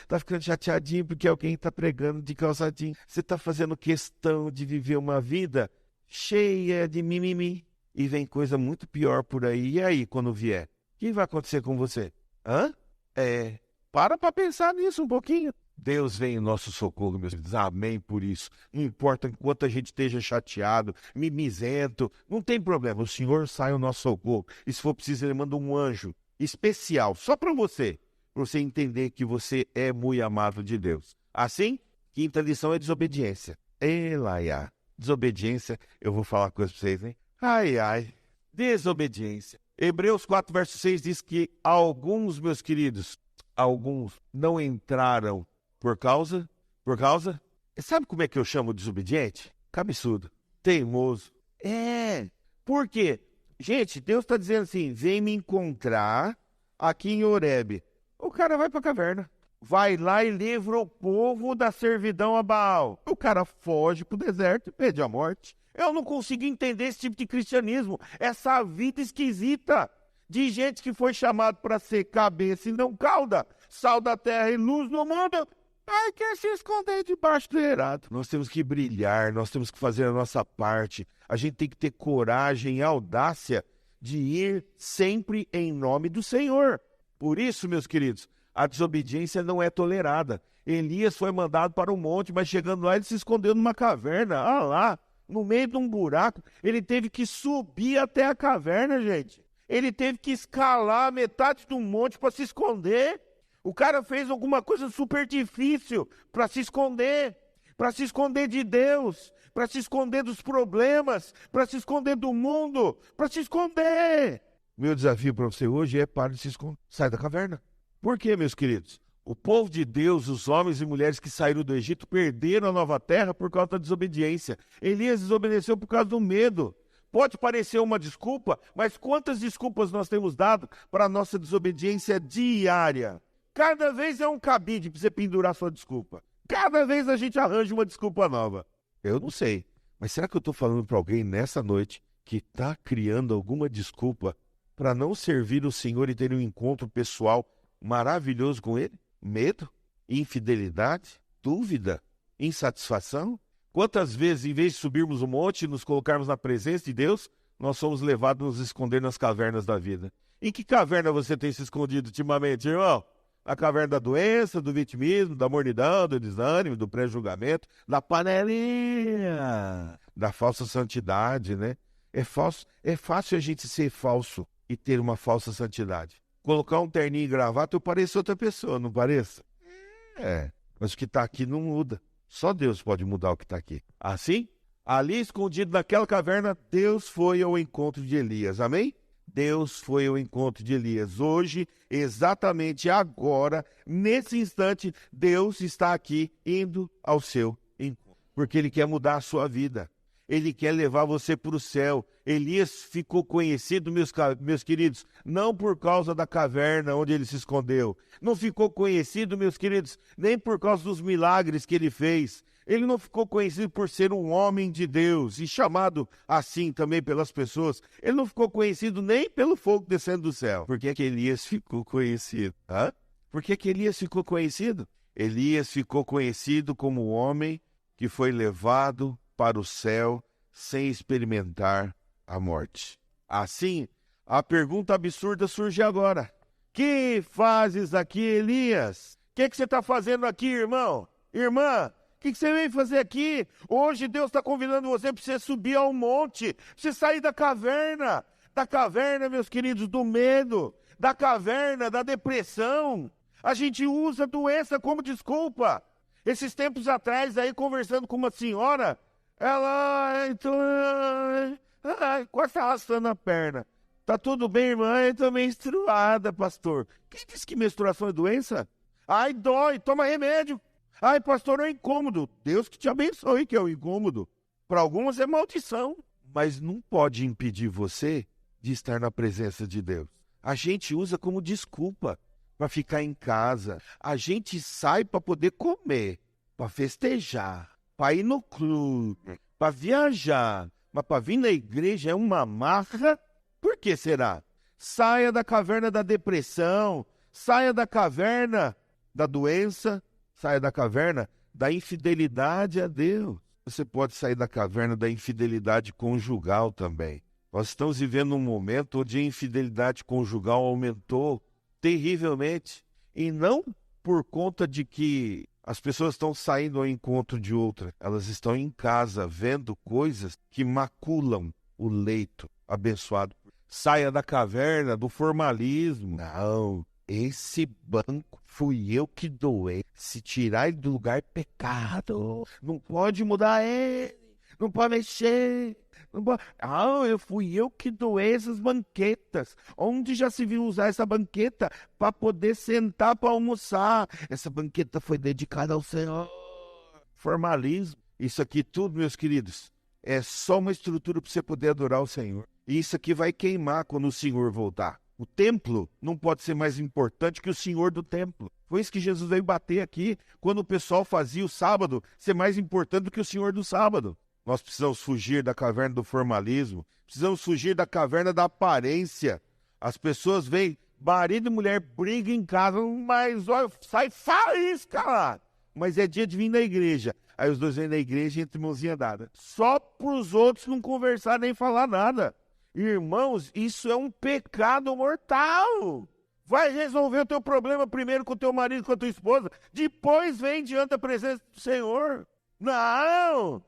tá ficando chateadinho porque alguém está pregando de calçadinho. Você está fazendo questão de viver uma vida cheia de mimimi. E vem coisa muito pior por aí. E aí, quando vier? O que vai acontecer com você? Hã? Para pensar nisso um pouquinho. Deus vem em nosso socorro, meus filhos. Amém por isso. Não importa enquanto a gente esteja chateado, mimizento, não tem problema. O Senhor sai ao nosso socorro. E se for preciso, Ele manda um anjo especial, só para você entender que você é muito amado de Deus. Assim, quinta lição é desobediência. Elaiá. Desobediência, eu vou falar coisa para vocês, hein? Ai, desobediência. Hebreus 4, verso 6 diz que alguns, meus queridos, não entraram por causa? Sabe como é que eu chamo desobediente? Cabeçudo, teimoso. Por quê? Gente, Deus está dizendo assim, vem me encontrar aqui em Horebe. O cara vai para a caverna. Vai lá e livra o povo da servidão a Baal. O cara foge para o deserto e pede a morte. Eu não consigo entender esse tipo de cristianismo. Essa vida esquisita de gente que foi chamado para ser cabeça e não cauda, sal da terra e luz no mundo. Ai, quer se esconder debaixo do eirado. Nós temos que brilhar, nós temos que fazer a nossa parte. A gente tem que ter coragem e audácia de ir sempre em nome do Senhor. Por isso, meus queridos, a desobediência não é tolerada. Elias foi mandado para um monte, mas chegando lá ele se escondeu numa caverna. Ah lá, no meio de um buraco. Ele teve que subir até a caverna, gente. Ele teve que escalar metade do monte para se esconder. O cara fez alguma coisa super difícil para se esconder de Deus, para se esconder dos problemas, para se esconder do mundo, para se esconder. Meu desafio para você hoje é para de se esconder. Sai da caverna. Por quê, meus queridos? O povo de Deus, os homens e mulheres que saíram do Egito, perderam a nova terra por causa da desobediência. Elias desobedeceu por causa do medo. Pode parecer uma desculpa, mas quantas desculpas nós temos dado para a nossa desobediência diária? Cada vez é um cabide para você pendurar sua desculpa. Cada vez a gente arranja uma desculpa nova. Eu não sei, mas será que eu estou falando para alguém nessa noite que está criando alguma desculpa para não servir o Senhor e ter um encontro pessoal maravilhoso com Ele? Medo? Infidelidade? Dúvida? Insatisfação? Quantas vezes, em vez de subirmos o monte e nos colocarmos na presença de Deus, nós somos levados a nos esconder nas cavernas da vida? Em que caverna você tem se escondido ultimamente, irmão? A caverna da doença, do vitimismo, da mornidão, do desânimo, do pré-julgamento, da panelinha, da falsa santidade, né? É fácil a gente ser falso e ter uma falsa santidade. Colocar um terninho e gravata, eu pareço outra pessoa, não pareço? Mas o que está aqui não muda. Só Deus pode mudar o que está aqui. Assim, ali escondido naquela caverna, Deus foi ao encontro de Elias. Amém? Deus foi ao encontro de Elias. Hoje, exatamente agora, nesse instante, Deus está aqui indo ao seu encontro. Porque Ele quer mudar a sua vida. Ele quer levar você para o céu. Elias ficou conhecido, meus queridos, não por causa da caverna onde ele se escondeu. Não ficou conhecido, meus queridos, nem por causa dos milagres que ele fez. Ele não ficou conhecido por ser um homem de Deus e chamado assim também pelas pessoas. Ele não ficou conhecido nem pelo fogo descendo do céu. Por que Elias ficou conhecido? Por que Elias ficou conhecido? Elias ficou conhecido como o homem que foi levado para o céu sem experimentar a morte. Assim, a pergunta absurda surge agora. Que fazes aqui, Elias? O que você está fazendo aqui, irmão? Irmã? O que você veio fazer aqui? Hoje Deus está convidando você para você subir ao monte, para você sair da caverna, meus queridos, do medo, da caverna, da depressão. A gente usa a doença como desculpa. Esses tempos atrás, aí, conversando com uma senhora, ela quase arrastando a perna. Tá tudo bem, irmã? Eu tô menstruada, pastor. Quem disse que menstruação é doença? Ai, dói, toma remédio. Ai, pastor, é incômodo. Deus que te abençoe que é o incômodo. Para algumas é maldição. Mas não pode impedir você de estar na presença de Deus. A gente usa como desculpa para ficar em casa. A gente sai para poder comer, para festejar, para ir no clube, para viajar. Mas para vir na igreja é uma marra. Por que será? Saia da caverna da depressão. Saia da caverna da doença, saia da caverna da infidelidade a Deus. Você pode sair da caverna da infidelidade conjugal também. Nós estamos vivendo um momento onde a infidelidade conjugal aumentou terrivelmente. E não por conta de que as pessoas estão saindo ao encontro de outra. Elas estão em casa vendo coisas que maculam o leito abençoado. Saia da caverna do formalismo. Não, esse banco fui eu que doei. Se tirar ele do lugar é pecado. Não pode mudar ele. Não pode mexer. Não pode... fui eu que doei essas banquetas. Onde já se viu usar essa banqueta para poder sentar para almoçar? Essa banqueta foi dedicada ao Senhor. Formalismo. Isso aqui tudo, meus queridos, é só uma estrutura para você poder adorar o Senhor. E isso aqui vai queimar quando o Senhor voltar. O templo não pode ser mais importante que o Senhor do templo. Foi isso que Jesus veio bater aqui, quando o pessoal fazia o sábado ser mais importante do que o Senhor do sábado. Nós precisamos fugir da caverna do formalismo, precisamos fugir da caverna da aparência. As pessoas veem, marido e mulher brigam em casa, mas olha, sai faísca lá. Mas é dia de vir na igreja. Aí os dois vêm na igreja entre mãozinha dada. Só para os outros não conversar nem falar nada. Irmãos, isso é um pecado mortal. Vai resolver o teu problema primeiro com o teu marido, com a tua esposa. Depois vem diante da presença do Senhor. Não!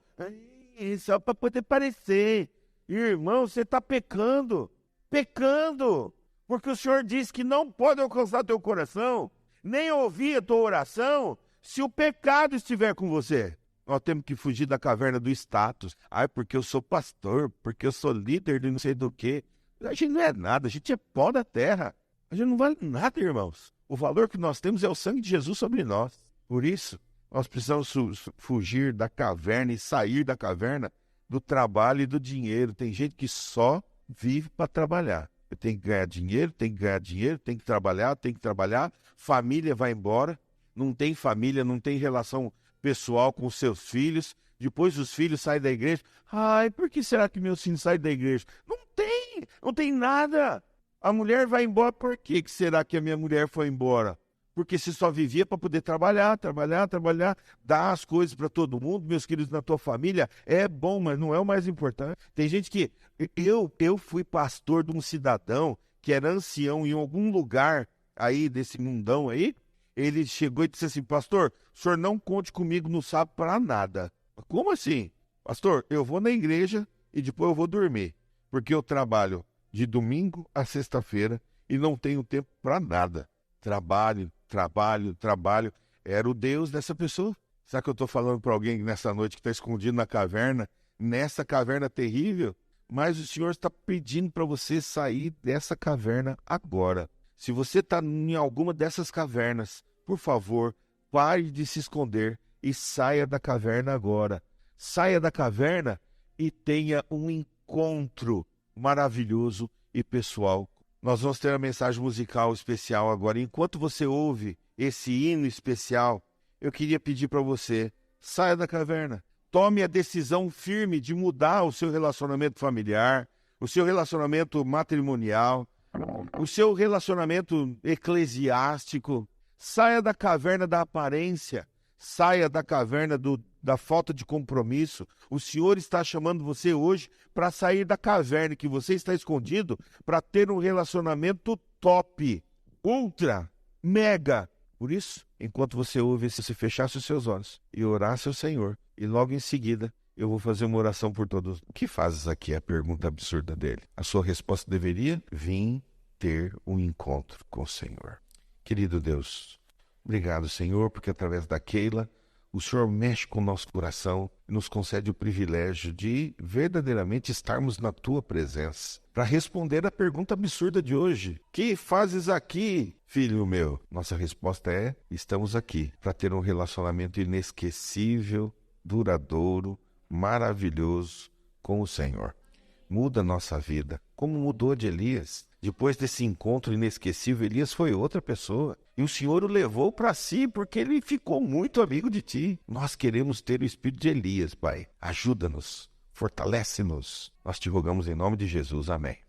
Só para poder parecer. Irmão, você está pecando. Pecando. Porque o Senhor diz que não pode alcançar teu coração, nem ouvir a tua oração, se o pecado estiver com você. Nós temos que fugir da caverna do status. Porque eu sou pastor, porque eu sou líder de não sei do quê. A gente não é nada, a gente é pó da terra. A gente não vale nada, irmãos. O valor que nós temos é o sangue de Jesus sobre nós. Por isso, nós precisamos fugir da caverna e sair da caverna do trabalho e do dinheiro. Tem gente que só vive para trabalhar. Tem que ganhar dinheiro, tem que ganhar dinheiro, tem que trabalhar, tem que trabalhar. Família vai embora. Não tem família, não tem relação pessoal com os seus filhos. Depois os filhos saem da igreja. Por que será que meus filhos saem da igreja? Não tem nada. A mulher vai embora, por que será que a minha mulher foi embora? Porque você só vivia para poder trabalhar, dar as coisas para todo mundo, meus queridos, na tua família, é bom, mas não é o mais importante. Tem gente que... Eu fui pastor de um cidadão que era ancião em algum lugar aí, desse mundão aí. Ele chegou e disse assim, pastor, o senhor não conte comigo no sábado para nada. Como assim? Pastor, eu vou na igreja e depois eu vou dormir, porque eu trabalho de domingo a sexta-feira e não tenho tempo para nada. Trabalho. Era o Deus dessa pessoa. Será que eu estou falando para alguém nessa noite que está escondido na caverna, nessa caverna terrível? Mas o Senhor está pedindo para você sair dessa caverna agora. Se você está em alguma dessas cavernas, por favor, pare de se esconder e saia da caverna agora. Saia da caverna e tenha um encontro maravilhoso e pessoal. Nós vamos ter a mensagem musical especial agora. Enquanto você ouve esse hino especial, eu queria pedir para você, saia da caverna. Tome a decisão firme de mudar o seu relacionamento familiar, o seu relacionamento matrimonial, o seu relacionamento eclesiástico. Saia da caverna da aparência, saia da caverna da falta de compromisso. O Senhor está chamando você hoje para sair da caverna que você está escondido, para ter um relacionamento top, ultra, mega. Por isso, enquanto você ouve, se você fechasse os seus olhos e orasse ao Senhor, e logo em seguida eu vou fazer uma oração por todos. O que fazes aqui? É a pergunta absurda dele. A sua resposta deveria vir ter um encontro com o Senhor. Querido Deus, obrigado, Senhor, porque através da Keila, o Senhor mexe com o nosso coração e nos concede o privilégio de verdadeiramente estarmos na Tua presença. Para responder a pergunta absurda de hoje: que fazes aqui, filho meu? Nossa resposta é: estamos aqui para ter um relacionamento inesquecível, duradouro, maravilhoso com o Senhor. Muda a nossa vida, como mudou a de Elias. Depois desse encontro inesquecível, Elias foi outra pessoa. E o Senhor o levou para si, porque ele ficou muito amigo de ti. Nós queremos ter o espírito de Elias, Pai. Ajuda-nos, fortalece-nos. Nós te rogamos em nome de Jesus. Amém.